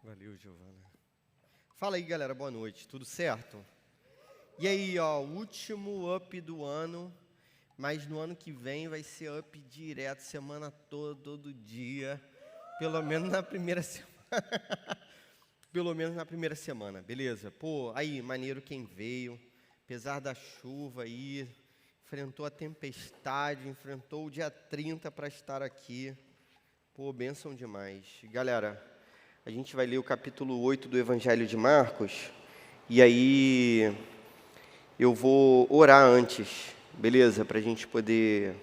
Valeu, Giovana. Fala aí, galera, boa noite, tudo certo? E aí, ó, último up do ano, mas no ano que vem vai ser up direto, semana toda, todo dia, pelo menos na primeira semana. Pelo menos na primeira semana, beleza? Pô, aí, maneiro quem veio, apesar da chuva aí, enfrentou a tempestade, enfrentou o dia 30 para estar aqui. Pô, bênção demais. Galera, a gente vai ler o capítulo 8 do Evangelho de Marcos, e aí eu vou orar antes, beleza? Para a gente poder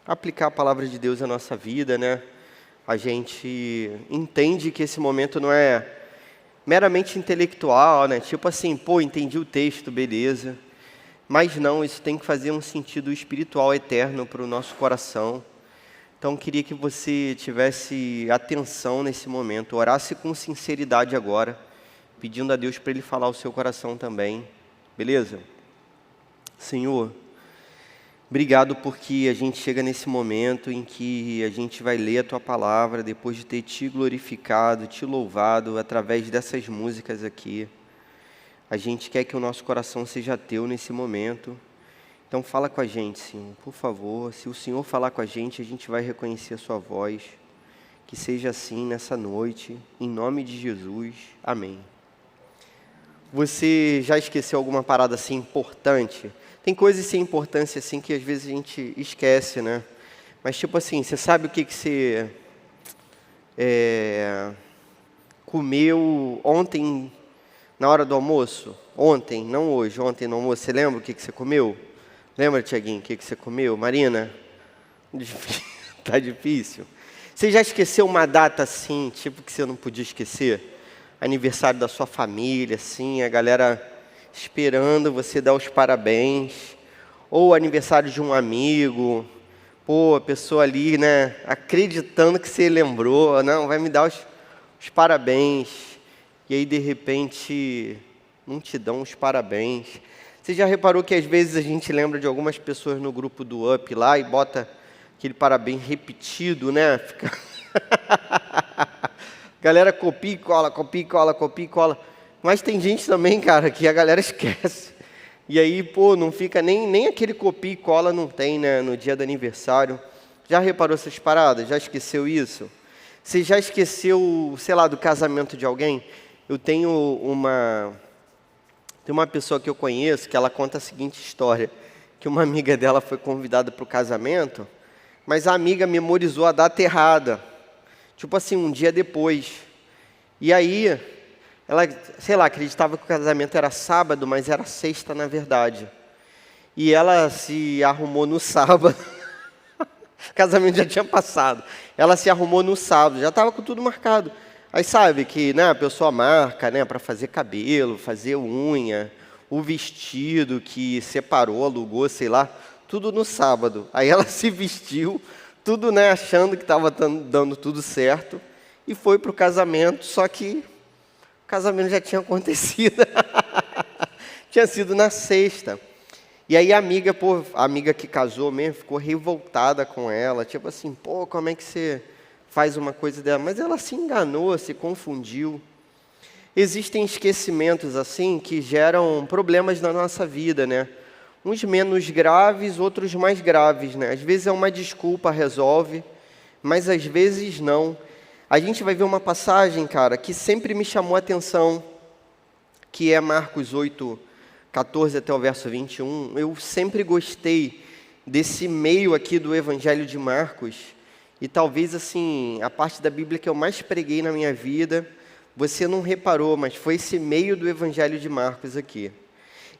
aplicar a palavra de Deus à nossa vida, né? A gente entende que esse momento não é meramente intelectual, né? Tipo assim, pô, entendi o texto, beleza. Mas não, isso tem que fazer um sentido espiritual eterno para o nosso coração. Então, queria que você tivesse atenção nesse momento, orasse com sinceridade agora, pedindo a Deus para Ele falar o seu coração também, beleza? Senhor, obrigado porque a gente chega nesse momento em que a gente vai ler a Tua Palavra, depois de ter Te glorificado, Te louvado, através dessas músicas aqui. A gente quer que o nosso coração seja Teu nesse momento. Então fala com a gente, Senhor, por favor. Se o Senhor falar com a gente vai reconhecer a sua voz. Que seja assim nessa noite, em nome de Jesus. Amém. Você já esqueceu alguma parada assim importante? Tem coisas sem importância assim que às vezes a gente esquece, né? Mas tipo assim, você sabe o que você comeu ontem na hora do almoço? Ontem, não hoje, ontem no almoço. Você lembra o que você comeu? Lembra, Tiaguinho, o que você comeu? Marina? Tá difícil. Você já esqueceu uma data assim, tipo que você não podia esquecer? Aniversário da sua família, assim, a galera esperando você dar os parabéns. Ou aniversário de um amigo. Pô, a pessoa ali, né, acreditando que você lembrou. Não, vai me dar os parabéns. E aí, de repente, não te dão os parabéns. Você já reparou que às vezes a gente lembra de algumas pessoas no grupo do Up lá e bota aquele parabéns repetido, né? Fica... Galera copia e cola, copia e cola, copia e cola. Mas tem gente também, cara, que a galera esquece. E aí, pô, não fica nem aquele copia e cola não tem, né? No dia do aniversário. Já reparou essas paradas? Já esqueceu isso? Você já esqueceu, sei lá, do casamento de alguém? Eu tenho uma pessoa que eu conheço que ela conta a seguinte história, que uma amiga dela foi convidada para o casamento, mas a amiga memorizou a data errada, tipo assim, um dia depois. E aí, ela, sei lá, acreditava que o casamento era sábado, mas era sexta na verdade. E ela se arrumou no sábado, o casamento já tinha passado, ela se arrumou no sábado, já estava com tudo marcado. Aí sabe que, né, a pessoa marca, né, para fazer cabelo, fazer unha, o vestido que separou, alugou, sei lá, tudo no sábado. Aí ela se vestiu, tudo, né, achando que estava dando tudo certo, e foi para o casamento, só que o casamento já tinha acontecido. Tinha sido na sexta. E aí a amiga que casou mesmo, ficou revoltada com ela, tipo assim, pô, como é que você faz uma coisa dela? Mas ela se enganou, se confundiu. Existem esquecimentos assim que geram problemas na nossa vida, né? Uns menos graves, outros mais graves, né? Às vezes é uma desculpa, resolve, mas às vezes não. A gente vai ver uma passagem, cara, que sempre me chamou a atenção, que é Marcos 8, 14 até o verso 21. Eu sempre gostei desse meio aqui do Evangelho de Marcos, e talvez, assim, a parte da Bíblia que eu mais preguei na minha vida, você não reparou, mas foi esse meio do Evangelho de Marcos aqui.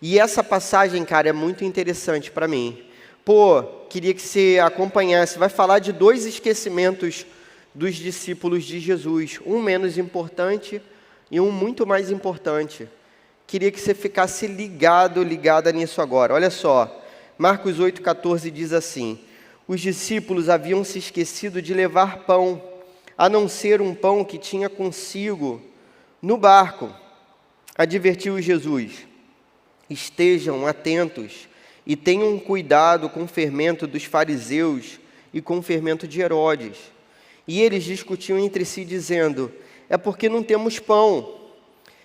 E essa passagem, cara, é muito interessante para mim. Pô, queria que você acompanhasse. Vai falar de 2 esquecimentos dos discípulos de Jesus. Um menos importante e um muito mais importante. Queria que você ficasse ligada nisso agora. Olha só, Marcos 8,14 diz assim: os discípulos haviam se esquecido de levar pão, a não ser um pão que tinha consigo no barco. Advertiu Jesus: estejam atentos e tenham cuidado com o fermento dos fariseus e com o fermento de Herodes. E eles discutiam entre si, dizendo: é porque não temos pão.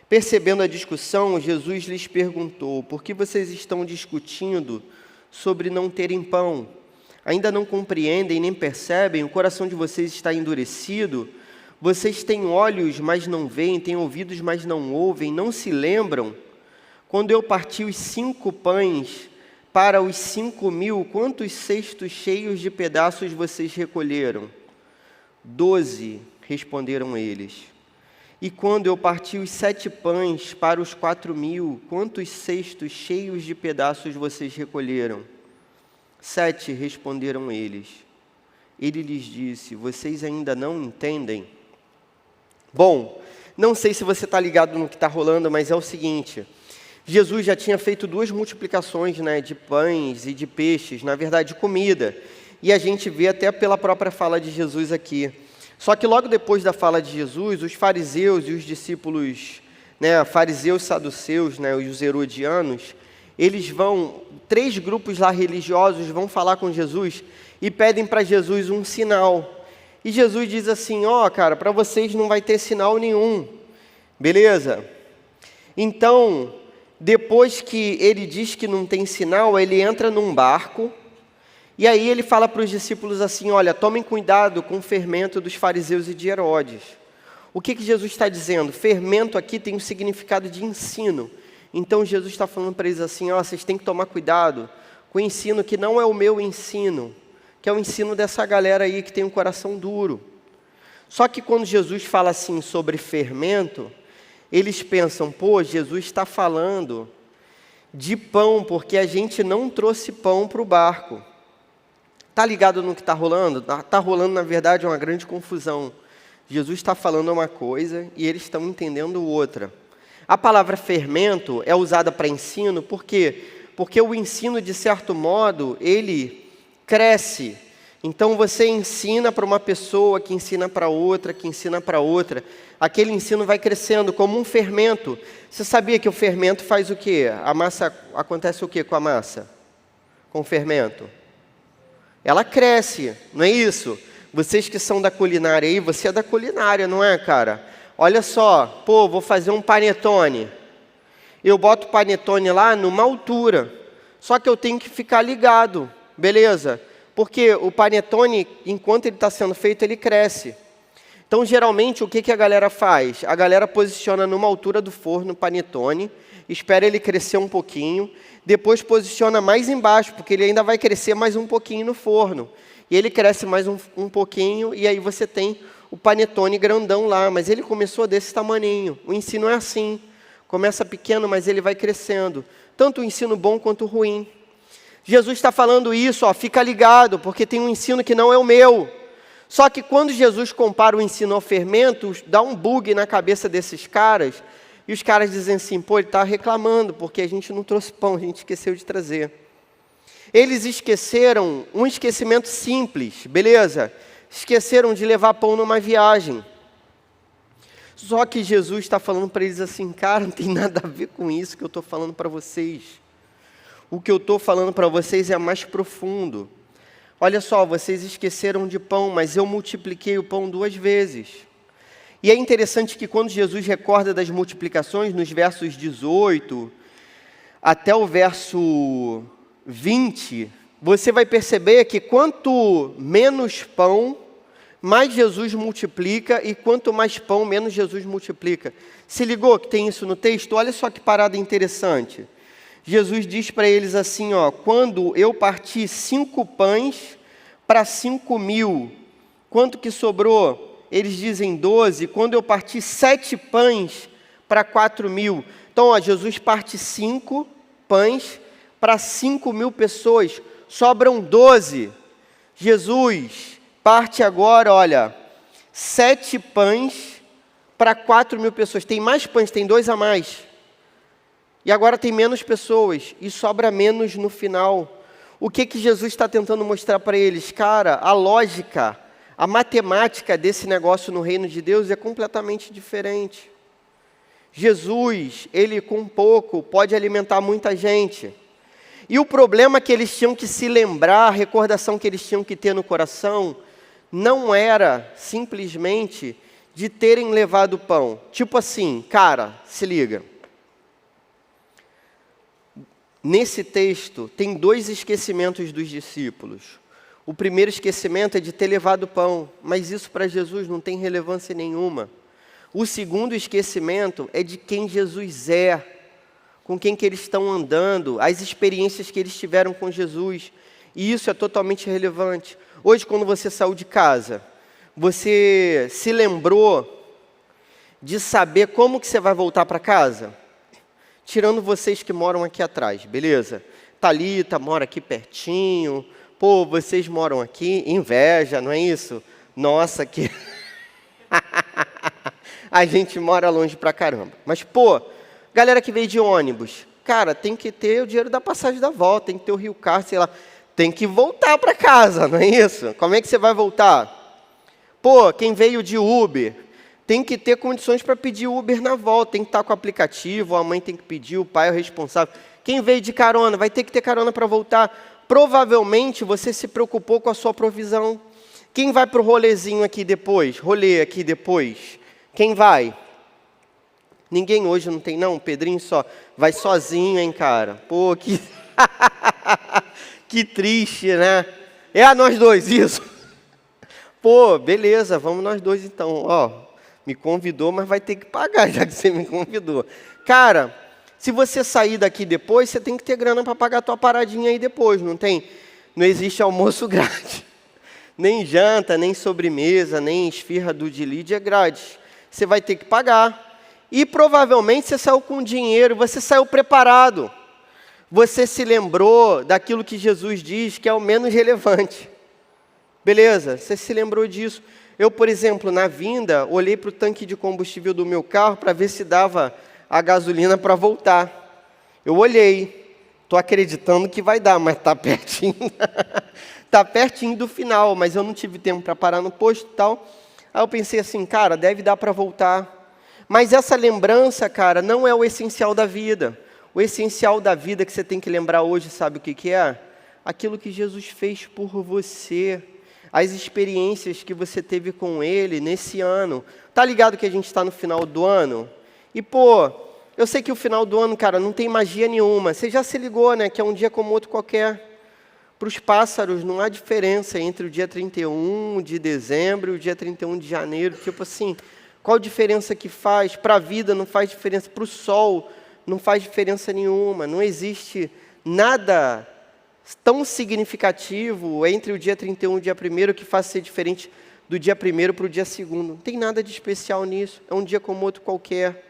Percebendo a discussão, Jesus lhes perguntou: por que vocês estão discutindo sobre não terem pão? Ainda não compreendem nem percebem? O coração de vocês está endurecido? Vocês têm olhos, mas não veem, têm ouvidos, mas não ouvem, não se lembram? Quando eu parti os 5 pães para os 5.000, quantos cestos cheios de pedaços vocês recolheram? 12, responderam eles. E quando eu parti os 7 pães para os 4.000, quantos cestos cheios de pedaços vocês recolheram? 7, responderam eles. Ele lhes disse: vocês ainda não entendem? Bom, não sei se você está ligado no que está rolando, mas é o seguinte: Jesus já tinha feito 2 multiplicações, de pães e de peixes, na verdade, de comida. E a gente vê até pela própria fala de Jesus aqui. Só que logo depois da fala de Jesus, os fariseus e os discípulos, fariseus, saduceus, os herodianos, eles vão, 3 grupos lá religiosos vão falar com Jesus e pedem para Jesus um sinal. E Jesus diz assim: cara, para vocês não vai ter sinal nenhum, beleza? Então, depois que ele diz que não tem sinal, ele entra num barco, e aí ele fala para os discípulos assim: olha, tomem cuidado com o fermento dos fariseus e de Herodes. O que Jesus está dizendo? Fermento aqui tem um significado de ensino. Então Jesus está falando para eles assim: vocês têm que tomar cuidado com o ensino que não é o meu ensino, que é o ensino dessa galera aí que tem um coração duro. Só que quando Jesus fala assim sobre fermento, eles pensam: Jesus está falando de pão, porque a gente não trouxe pão para o barco. Está ligado no que está rolando? Está rolando, na verdade, uma grande confusão. Jesus está falando uma coisa e eles estão entendendo outra. A palavra fermento é usada para ensino, por quê? Porque o ensino, de certo modo, ele cresce. Então, você ensina para uma pessoa, que ensina para outra, que ensina para outra. Aquele ensino vai crescendo como um fermento. Você sabia que o fermento faz o quê? A massa, acontece o quê com a massa? Com o fermento? Ela cresce, não é isso? Vocês que são da culinária aí, você é da culinária, não é, cara? Olha só, vou fazer um panetone. Eu boto o panetone lá numa altura, só que eu tenho que ficar ligado, beleza? Porque o panetone, enquanto ele está sendo feito, ele cresce. Então, geralmente, o que a galera faz? A galera posiciona numa altura do forno o panetone, espera ele crescer um pouquinho, depois posiciona mais embaixo, porque ele ainda vai crescer mais um pouquinho no forno. E ele cresce mais um pouquinho, e aí você tem o panetone grandão lá, mas ele começou desse tamaninho. O ensino é assim, começa pequeno, mas ele vai crescendo. Tanto o ensino bom quanto o ruim. Jesus está falando isso, fica ligado, porque tem um ensino que não é o meu. Só que quando Jesus compara o ensino ao fermento, dá um bug na cabeça desses caras, e os caras dizem assim: ele está reclamando, porque a gente não trouxe pão, a gente esqueceu de trazer. Eles esqueceram um esquecimento simples, beleza? Esqueceram de levar pão numa viagem. Só que Jesus está falando para eles assim: cara, não tem nada a ver com isso que eu estou falando para vocês. O que eu estou falando para vocês é mais profundo. Olha só, vocês esqueceram de pão, mas eu multipliquei o pão 2 vezes. E é interessante que quando Jesus recorda das multiplicações, nos versos 18 até o verso 20, você vai perceber que quanto menos pão, mais Jesus multiplica, e quanto mais pão, menos Jesus multiplica. Se ligou que tem isso no texto? Olha só que parada interessante. Jesus diz para eles assim: quando eu parti 5 pães para 5.000, quanto que sobrou? Eles dizem 12. Quando eu parti 7 pães para 4.000. Então, Jesus parte 5 pães para 5.000 pessoas, sobram 12. Jesus parte agora, 7 pães para 4.000 pessoas. Tem mais pães, tem 2 a mais. E agora tem menos pessoas, e sobra menos no final. O que Jesus está tentando mostrar para eles? Cara, a lógica, a matemática desse negócio no reino de Deus é completamente diferente. Jesus, ele com pouco pode alimentar muita gente. E o problema que eles tinham que se lembrar, a recordação que eles tinham que ter no coração, não era simplesmente de terem levado pão. Tipo assim, cara, se liga. Nesse texto, tem 2 esquecimentos dos discípulos. O primeiro esquecimento é de ter levado pão, mas isso para Jesus não tem relevância nenhuma. O segundo esquecimento é de quem Jesus é, com quem que eles estão andando, as experiências que eles tiveram com Jesus. E isso é totalmente relevante. Hoje, quando você saiu de casa, você se lembrou de saber como que você vai voltar para casa? Tirando vocês que moram aqui atrás, beleza? Thalita mora aqui pertinho. Pô, vocês moram aqui, inveja, não é isso? Nossa, que... a gente mora longe pra caramba. Mas, pô, galera que veio de ônibus, cara, tem que ter o dinheiro da passagem da volta, tem que ter o Rio Car, sei lá. Tem que voltar para casa, não é isso? Como é que você vai voltar? Pô, quem veio de Uber, tem que ter condições para pedir Uber na volta, tem que estar com o aplicativo, a mãe tem que pedir, o pai é o responsável. Quem veio de carona, vai ter que ter carona para voltar. Provavelmente você se preocupou com a sua provisão. Quem vai para o rolezinho aqui depois? Rolê aqui depois? Quem vai? Ninguém hoje não tem, não? O Pedrinho só vai sozinho, hein, cara? Pô, que... que triste, né? É nós dois, isso. Pô, beleza, vamos nós dois então. Ó, me convidou, mas vai ter que pagar, já que você me convidou. Cara, se você sair daqui depois, você tem que ter grana para pagar a tua paradinha aí depois, não tem? Não existe almoço grátis. Nem janta, nem sobremesa, nem esfirra do Dilide é grátis. Você vai ter que pagar. E provavelmente você saiu com dinheiro, você saiu preparado. Você se lembrou daquilo que Jesus diz que é o menos relevante. Beleza, você se lembrou disso. Eu, por exemplo, na vinda, olhei para o tanque de combustível do meu carro para ver se dava a gasolina para voltar. Eu olhei, estou acreditando que vai dar, mas está pertinho. Está pertinho do final, mas eu não tive tempo para parar no posto e tal. Aí eu pensei assim, cara, deve dar para voltar. Mas essa lembrança, cara, não é o essencial da vida. O essencial da vida que você tem que lembrar hoje, sabe o que que é? Aquilo que Jesus fez por você. As experiências que você teve com Ele nesse ano. Tá ligado que a gente está no final do ano? E, pô, eu sei que o final do ano, cara, não tem magia nenhuma. Você já se ligou, né? Que é um dia como outro qualquer. Para os pássaros, não há diferença entre o dia 31 de dezembro e o dia 31 de janeiro. Tipo assim, qual diferença que faz? Para a vida não faz diferença. Para o sol não faz diferença nenhuma. Não existe nada tão significativo entre o dia 31 e o dia 1º que faça ser diferente do dia 1º para o dia 2º. Não tem nada de especial nisso. É um dia como outro qualquer.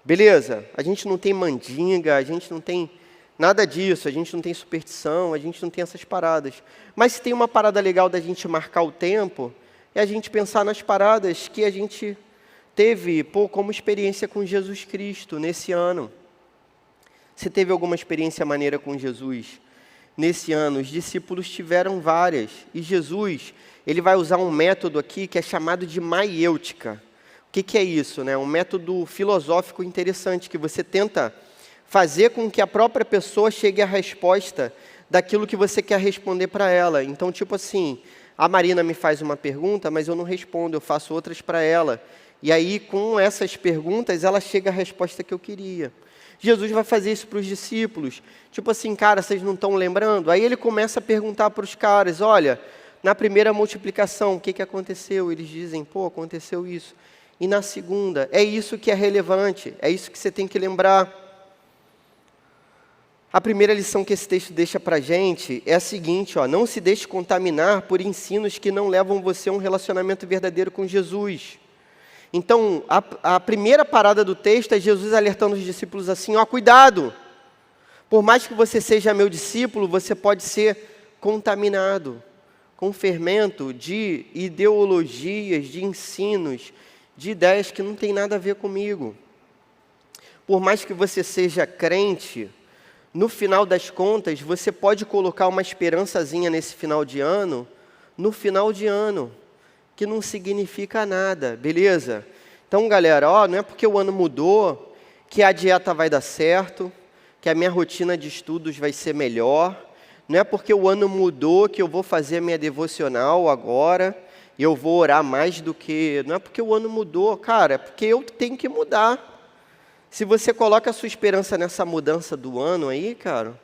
Beleza? A gente não tem mandinga, a gente não tem nada disso, a gente não tem superstição, a gente não tem essas paradas. Mas se tem uma parada legal da gente marcar o tempo, é a gente pensar nas paradas que a gente teve, pô, como experiência com Jesus Cristo nesse ano. Você teve alguma experiência maneira com Jesus nesse ano? Os discípulos tiveram várias. E Jesus, ele vai usar um método aqui que é chamado de maiêutica. O que é isso, né? Um método filosófico interessante, que você tenta fazer com que a própria pessoa chegue à resposta daquilo que você quer responder para ela. Então, tipo assim, a Marina me faz uma pergunta, mas eu não respondo, eu faço outras para ela. E aí, com essas perguntas, ela chega à resposta que eu queria. Jesus vai fazer isso para os discípulos. Tipo assim, cara, vocês não estão lembrando? Aí ele começa a perguntar para os caras, olha, na primeira multiplicação, o que aconteceu? Eles dizem, pô, aconteceu isso. E na segunda, é isso que é relevante, é isso que você tem que lembrar. A primeira lição que esse texto deixa para a gente é a seguinte, ó, não se deixe contaminar por ensinos que não levam você a um relacionamento verdadeiro com Jesus. Então, a primeira parada do texto é Jesus alertando os discípulos assim, ó, cuidado, por mais que você seja meu discípulo, você pode ser contaminado com fermento de ideologias, de ensinos, de ideias que não tem nada a ver comigo. Por mais que você seja crente, no final das contas, você pode colocar uma esperançazinha nesse final de ano, no final de ano, que não significa nada, beleza? Então, galera, ó, não é porque o ano mudou que a dieta vai dar certo, que a minha rotina de estudos vai ser melhor, não é porque o ano mudou que eu vou fazer a minha devocional agora, eu vou orar mais do que... Não é porque o ano mudou, cara, é porque eu tenho que mudar. Se você coloca a sua esperança nessa mudança do ano aí, cara,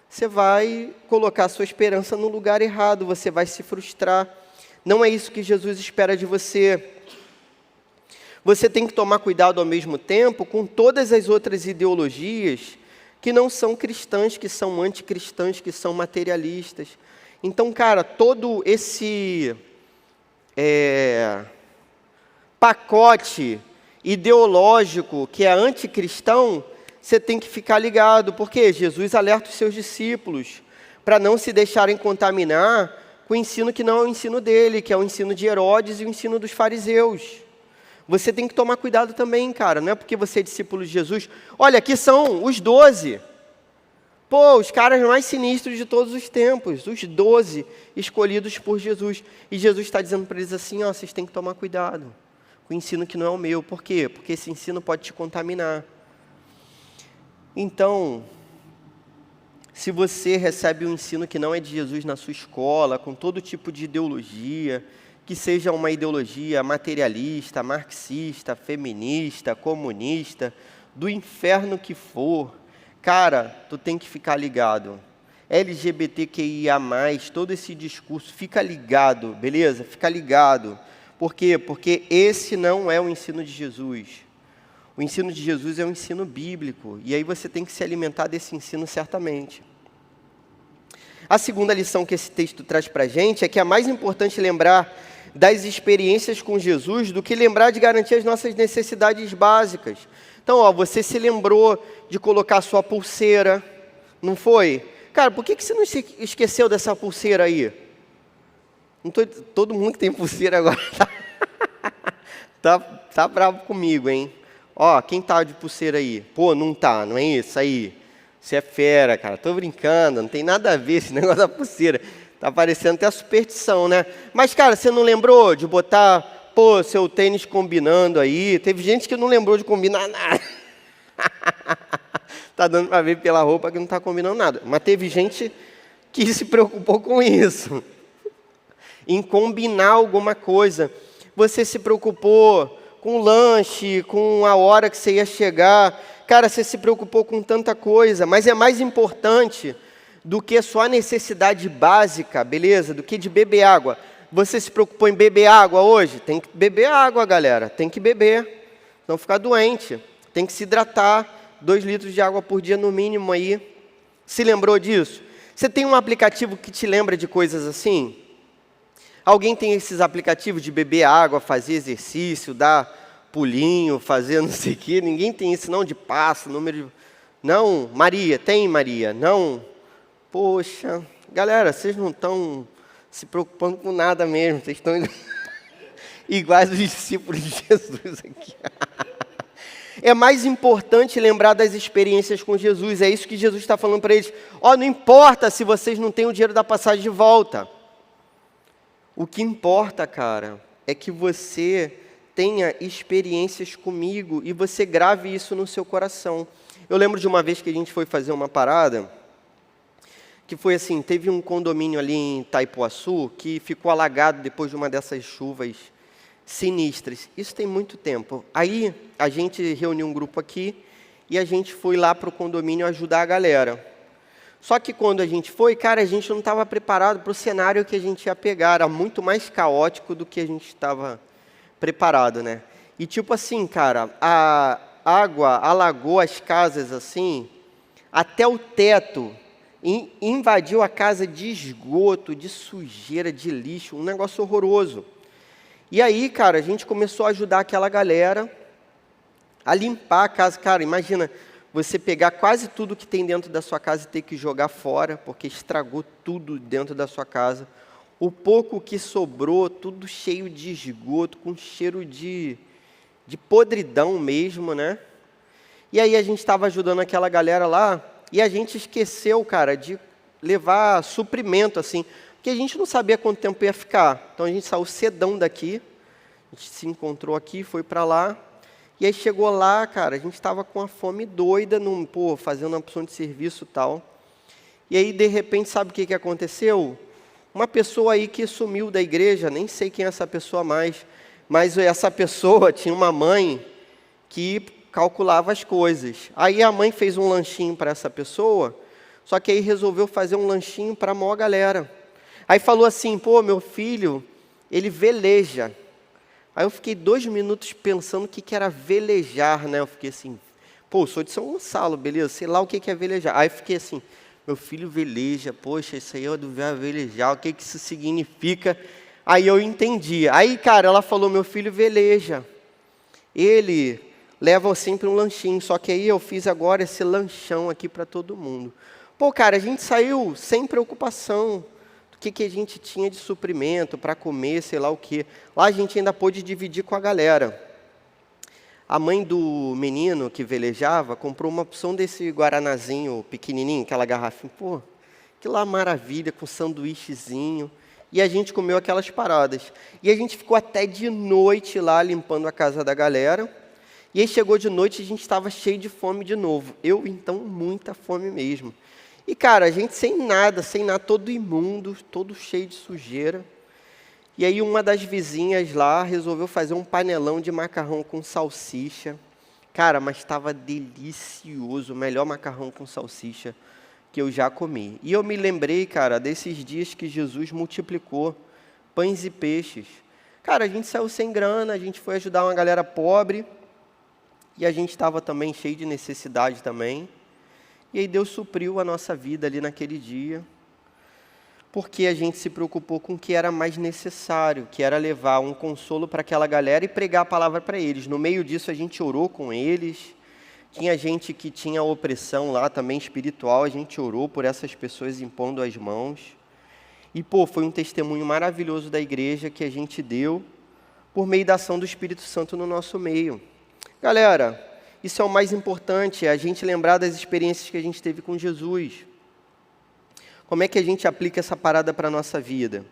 você vai colocar a sua esperança no lugar errado, você vai se frustrar. Não é isso que Jesus espera de você. Você tem que tomar cuidado ao mesmo tempo com todas as outras ideologias que não são cristãs, que são anticristãs, que são materialistas. Então, cara, todo esse pacote ideológico que é anticristão, você tem que ficar ligado, porque Jesus alerta os seus discípulos para não se deixarem contaminar com o ensino que não é o ensino dele, que é o ensino de Herodes e o ensino dos fariseus. Você tem que tomar cuidado também, cara, não é porque você é discípulo de Jesus. Olha, aqui são os 12. Pô, os caras mais sinistros de todos os tempos, os 12 escolhidos por Jesus. E Jesus está dizendo para eles assim, ó, vocês têm que tomar cuidado com o ensino que não é o meu. Por quê? Porque esse ensino pode te contaminar. Então, se você recebe um ensino que não é de Jesus na sua escola, com todo tipo de ideologia, que seja uma ideologia materialista, marxista, feminista, comunista, do inferno que for, cara, tu tem que ficar ligado. LGBTQIA+, todo esse discurso, fica ligado, beleza? Fica ligado. Por quê? Porque esse não é o ensino de Jesus. O ensino de Jesus é um ensino bíblico, e aí você tem que se alimentar desse ensino certamente. A segunda lição que esse texto traz para a gente é que é mais importante lembrar das experiências com Jesus do que lembrar de garantir as nossas necessidades básicas. Então, ó, você se lembrou de colocar sua pulseira, não foi? Cara, por que você não se esqueceu dessa pulseira aí? Não tô, todo mundo que tem pulseira agora tá bravo comigo, hein? Ó, quem tá de pulseira aí? Pô, não tá, não é isso aí? Você é fera, cara. Tô brincando, não tem nada a ver esse negócio da pulseira. Tá parecendo até a superstição, né? Mas, cara, você não lembrou de botar, pô, seu tênis combinando aí? Teve gente que não lembrou de combinar nada. Tá dando para ver pela roupa que não tá combinando nada. Mas teve gente que se preocupou com isso. Em combinar alguma coisa. Você se preocupou com o lanche, com a hora que você ia chegar. Cara, você se preocupou com tanta coisa, mas é mais importante do que só a necessidade básica, beleza? Do que de beber água. Você se preocupou em beber água hoje? Tem que beber água, galera. Tem que beber, não ficar doente. Tem que se hidratar, 2 litros de água por dia no mínimo aí. Se lembrou disso? Você tem um aplicativo que te lembra de coisas assim? Alguém tem esses aplicativos de beber água, fazer exercício, dar pulinho, fazer não sei o quê? Ninguém tem isso não, de passo, número de... Não? Maria, tem Maria? Não? Poxa, galera, vocês não estão se preocupando com nada mesmo, vocês estão iguais os discípulos de Jesus aqui. É mais importante lembrar das experiências com Jesus, é isso que Jesus está falando para eles. Ó, não importa se vocês não têm o dinheiro da passagem de volta. O que importa, cara, é que você tenha experiências comigo e você grave isso no seu coração. Eu lembro de uma vez que a gente foi fazer uma parada, que foi assim, teve um condomínio ali em Itaipuaçu que ficou alagado depois de uma dessas chuvas sinistras. Isso tem muito tempo. Aí a gente reuniu um grupo aqui e a gente foi lá para o condomínio ajudar a galera. Só que quando a gente foi, cara, a gente não estava preparado para o cenário que a gente ia pegar. Era muito mais caótico do que a gente estava preparado, né? E tipo assim, cara, a água alagou as casas assim, até o teto, invadiu a casa de esgoto, de sujeira, de lixo, um negócio horroroso. E aí, cara, a gente começou a ajudar aquela galera a limpar a casa. Cara, imagina você pegar quase tudo que tem dentro da sua casa e ter que jogar fora, porque estragou tudo dentro da sua casa. O pouco que sobrou, tudo cheio de esgoto, com cheiro de podridão mesmo, né? E aí a gente estava ajudando aquela galera lá, e a gente esqueceu, cara, de levar suprimento, assim, porque a gente não sabia quanto tempo ia ficar. Então a gente saiu cedão daqui, a gente se encontrou aqui, foi para lá, e aí chegou lá, cara, a gente estava com a fome doida, fazendo uma opção de serviço e tal. E aí, de repente, sabe o que aconteceu? Uma pessoa aí que sumiu da igreja, nem sei quem é essa pessoa mais, mas essa pessoa tinha uma mãe que calculava as coisas. Aí a mãe fez um lanchinho para essa pessoa, só que aí resolveu fazer um lanchinho para a maior galera. Aí falou assim, pô, meu filho, ele veleja. Aí eu fiquei 2 minutos pensando o que era velejar, né? Eu fiquei assim, pô, eu sou de São Gonçalo, beleza, sei lá o que é velejar. Aí eu fiquei assim, meu filho veleja, poxa, isso aí é do verbo velejar, o que isso significa? Aí eu entendi. Aí, cara, ela falou, meu filho veleja. Ele leva sempre um lanchinho, só que aí eu fiz agora esse lanchão aqui para todo mundo. Pô, cara, a gente saiu sem preocupação do que a gente tinha de suprimento para comer, sei lá o quê. Lá a gente ainda pôde dividir com a galera. A mãe do menino que velejava comprou uma opção desse guaranazinho pequenininho, aquela garrafinha. Pô, que lá maravilha, com sanduíchezinho. E a gente comeu aquelas paradas. E a gente ficou até de noite lá limpando a casa da galera. E aí chegou de noite e a gente estava cheio de fome de novo. Eu, então, muita fome mesmo. E, cara, a gente sem nada, todo imundo, todo cheio de sujeira. E aí uma das vizinhas lá resolveu fazer um panelão de macarrão com salsicha. Cara, mas estava delicioso, o melhor macarrão com salsicha que eu já comi. E eu me lembrei, cara, desses dias que Jesus multiplicou pães e peixes. Cara, a gente saiu sem grana, a gente foi ajudar uma galera pobre, e a gente estava também cheio de necessidade também. E aí Deus supriu a nossa vida ali naquele dia, porque a gente se preocupou com o que era mais necessário, que era levar um consolo para aquela galera e pregar a palavra para eles. No meio disso a gente orou com eles, tinha gente que tinha opressão lá também espiritual, a gente orou por essas pessoas impondo as mãos. E, pô, foi um testemunho maravilhoso da igreja que a gente deu por meio da ação do Espírito Santo no nosso meio. Galera, isso é o mais importante, é a gente lembrar das experiências que a gente teve com Jesus. Como é que a gente aplica essa parada para a nossa vida?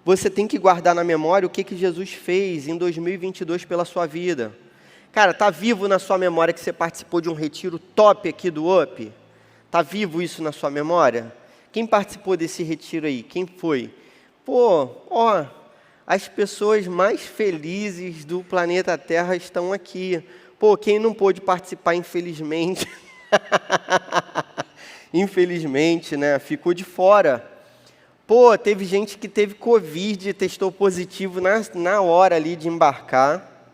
Você tem que guardar na memória o que Jesus fez em 2022 pela sua vida. Cara, tá vivo na sua memória que você participou de um retiro top aqui do UP? Tá vivo isso na sua memória? Quem participou desse retiro aí? Quem foi? Pô, ó, as pessoas mais felizes do planeta Terra estão aqui. Pô, quem não pôde participar, infelizmente... Infelizmente, né, ficou de fora. Pô, teve gente que teve Covid, testou positivo na hora ali de embarcar.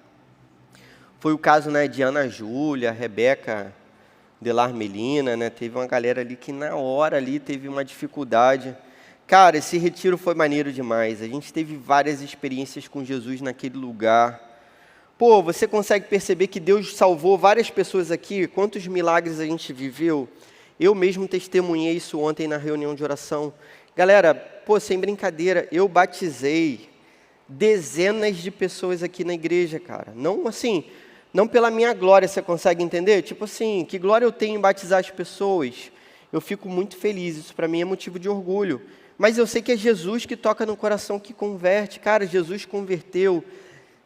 Foi o caso, né, de Ana Júlia, Rebeca Delar Melina, né, teve uma galera ali que na hora ali teve uma dificuldade. Cara, esse retiro foi maneiro demais. A gente teve várias experiências com Jesus naquele lugar. Pô, você consegue perceber que Deus salvou várias pessoas aqui? Quantos milagres a gente viveu? Eu mesmo testemunhei isso ontem na reunião de oração. Galera, pô, sem brincadeira, eu batizei dezenas de pessoas aqui na igreja, cara. Não assim, não pela minha glória, você consegue entender? Tipo assim, que glória eu tenho em batizar as pessoas? Eu fico muito feliz, isso para mim é motivo de orgulho. Mas eu sei que é Jesus que toca no coração, que converte. Cara, Jesus converteu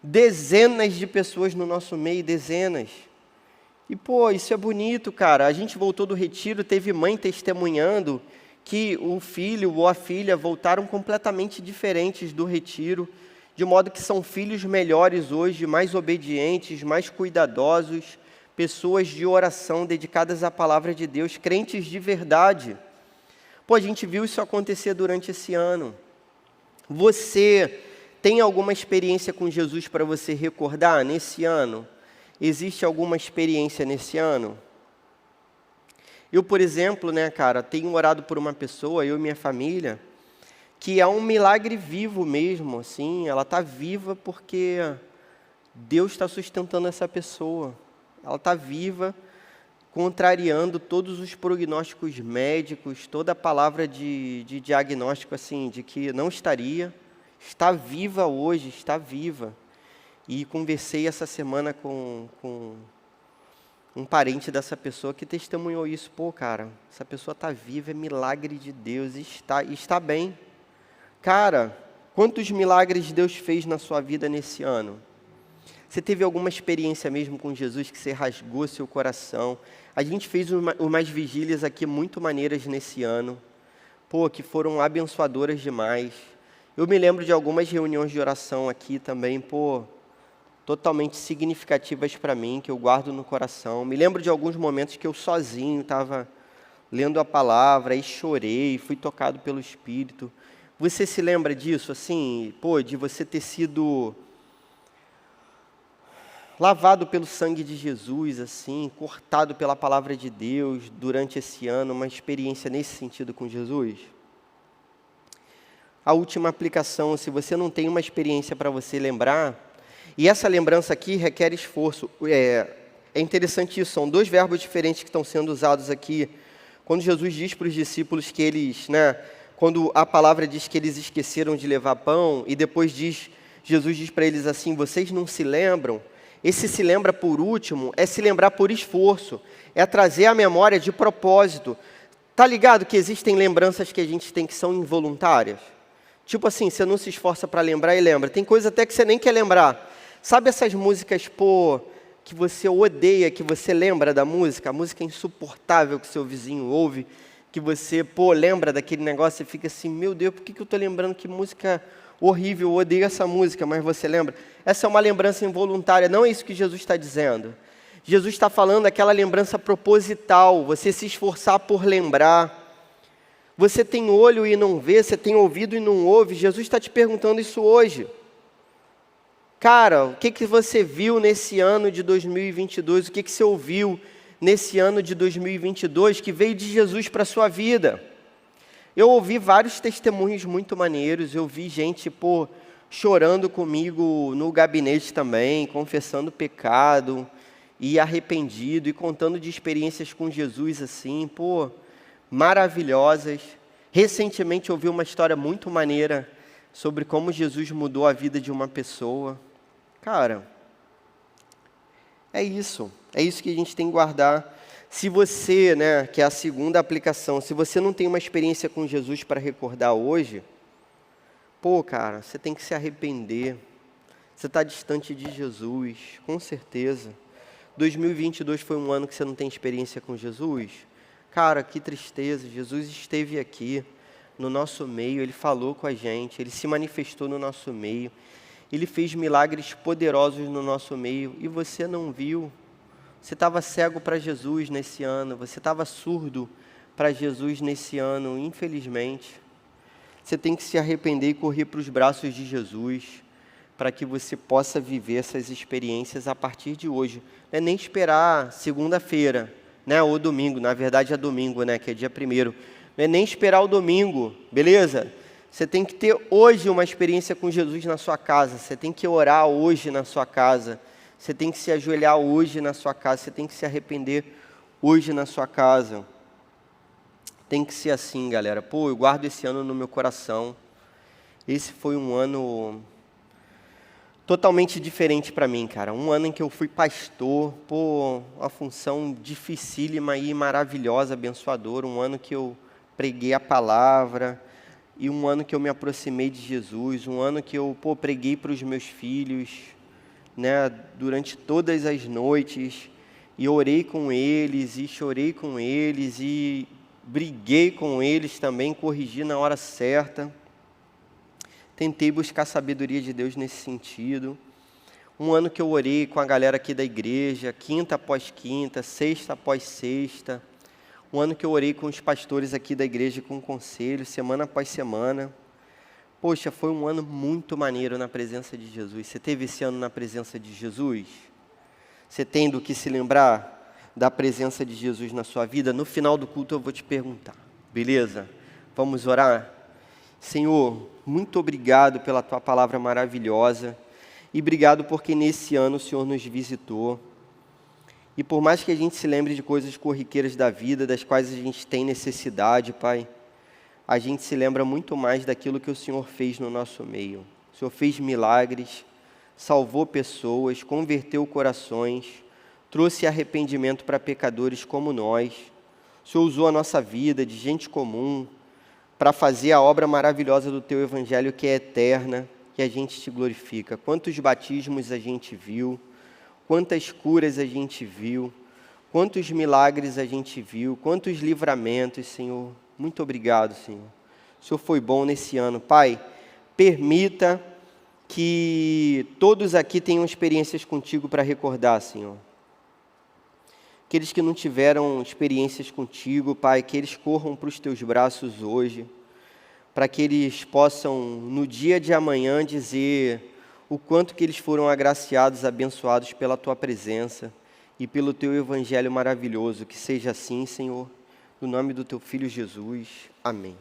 dezenas de pessoas no nosso meio, dezenas. E, pô, isso é bonito, cara. A gente voltou do retiro, teve mãe testemunhando que o filho ou a filha voltaram completamente diferentes do retiro, de modo que são filhos melhores hoje, mais obedientes, mais cuidadosos, pessoas de oração dedicadas à palavra de Deus, crentes de verdade. Pô, a gente viu isso acontecer durante esse ano. Você tem alguma experiência com Jesus para você recordar nesse ano? Existe alguma experiência nesse ano? Eu, por exemplo, né, cara, tenho orado por uma pessoa, eu e minha família, que é um milagre vivo mesmo, assim, ela está viva porque Deus está sustentando essa pessoa. Ela está viva, contrariando todos os prognósticos médicos, toda a palavra de diagnóstico, assim, de que não estaria. Está viva hoje, está viva. E conversei essa semana com um parente dessa pessoa que testemunhou isso. Pô, cara, essa pessoa está viva, é milagre de Deus, e está bem. Cara, quantos milagres Deus fez na sua vida nesse ano? Você teve alguma experiência mesmo com Jesus que você rasgou seu coração? A gente fez umas vigílias aqui muito maneiras nesse ano. pô, que foram abençoadoras demais. Eu me lembro de algumas reuniões de oração aqui também, pô, totalmente significativas para mim, que eu guardo no coração. Me lembro de alguns momentos que eu sozinho estava lendo a palavra e chorei, fui tocado pelo Espírito. Você se lembra disso, assim, pô, de você ter sido lavado pelo sangue de Jesus, assim, cortado pela palavra de Deus durante esse ano, uma experiência nesse sentido com Jesus? A última aplicação, se você não tem uma experiência para você lembrar, e essa lembrança aqui requer esforço. É interessante isso, são dois verbos diferentes que estão sendo usados aqui. Quando Jesus diz para os discípulos que eles, quando a palavra diz que eles esqueceram de levar pão, e depois Jesus diz para eles assim, vocês não se lembram? Esse se lembra por último é se lembrar por esforço, é trazer a memória de propósito. Tá ligado que existem lembranças que a gente tem que são involuntárias? Tipo assim, você não se esforça para lembrar e lembra. Tem coisa até que você nem quer lembrar. Sabe essas músicas, pô, que você odeia, que você lembra da música? A música insuportável que seu vizinho ouve, que você, pô, lembra daquele negócio e fica assim, meu Deus, por que eu estou lembrando que música horrível, eu odeio essa música, mas você lembra? Essa é uma lembrança involuntária, não é isso que Jesus está dizendo. Jesus está falando aquela lembrança proposital, você se esforçar por lembrar. Você tem olho e não vê, você tem ouvido e não ouve. Jesus está te perguntando isso hoje. Cara, o que você viu nesse ano de 2022? O que você ouviu nesse ano de 2022 que veio de Jesus para a sua vida? Eu ouvi vários testemunhos muito maneiros. Eu vi gente, pô, chorando comigo no gabinete também, confessando pecado e arrependido e contando de experiências com Jesus assim, pô, maravilhosas. Recentemente ouvi uma história muito maneira sobre como Jesus mudou a vida de uma pessoa. Cara, é isso que a gente tem que guardar. Se você, que é a segunda aplicação, se você não tem uma experiência com Jesus para recordar hoje, pô, cara, você tem que se arrepender. Você está distante de Jesus, com certeza. 2022 foi um ano que você não tem experiência com Jesus? Cara, que tristeza, Jesus esteve aqui no nosso meio, Ele falou com a gente, Ele se manifestou no nosso meio, Ele fez milagres poderosos no nosso meio e você não viu. Você estava cego para Jesus nesse ano, você estava surdo para Jesus nesse ano, infelizmente. Você tem que se arrepender e correr para os braços de Jesus, para que você possa viver essas experiências a partir de hoje. Não é nem esperar segunda-feira, ou domingo, na verdade é domingo, que é dia 1º. Não é nem esperar o domingo, beleza? Você tem que ter hoje uma experiência com Jesus na sua casa, você tem que orar hoje na sua casa, você tem que se ajoelhar hoje na sua casa, você tem que se arrepender hoje na sua casa. Tem que ser assim, galera. Pô, eu guardo esse ano no meu coração. Esse foi um ano totalmente diferente para mim, cara. Um ano em que eu fui pastor, pô, uma função dificílima e maravilhosa, abençoadora. Um ano que eu preguei a palavra e um ano que eu me aproximei de Jesus. Um ano que eu, preguei para os meus filhos, durante todas as noites. E orei com eles, e chorei com eles, e briguei com eles também, corrigi na hora certa. Tentei buscar sabedoria de Deus nesse sentido. Um ano que eu orei com a galera aqui da igreja, quinta após quinta, sexta após sexta. Um ano que eu orei com os pastores aqui da igreja, com o conselho, semana após semana. Poxa, foi um ano muito maneiro na presença de Jesus. Você teve esse ano na presença de Jesus? Você tem do que se lembrar da presença de Jesus na sua vida? No final do culto eu vou te perguntar, beleza? Vamos orar? Senhor, muito obrigado pela Tua palavra maravilhosa e obrigado porque nesse ano o Senhor nos visitou. E por mais que a gente se lembre de coisas corriqueiras da vida, das quais a gente tem necessidade, Pai, a gente se lembra muito mais daquilo que o Senhor fez no nosso meio. O Senhor fez milagres, salvou pessoas, converteu corações, trouxe arrependimento para pecadores como nós. O Senhor usou a nossa vida de gente comum para fazer a obra maravilhosa do Teu Evangelho, que é eterna, que a gente te glorifica. Quantos batismos a gente viu, quantas curas a gente viu, quantos milagres a gente viu, quantos livramentos, Senhor. Muito obrigado, Senhor. O Senhor foi bom nesse ano. Pai, permita que todos aqui tenham experiências contigo para recordar, Senhor. Aqueles que não tiveram experiências contigo, Pai, que eles corram para os teus braços hoje, para que eles possam, no dia de amanhã, dizer o quanto que eles foram agraciados, abençoados pela tua presença e pelo teu evangelho maravilhoso. Que seja assim, Senhor, no nome do teu Filho Jesus. Amém.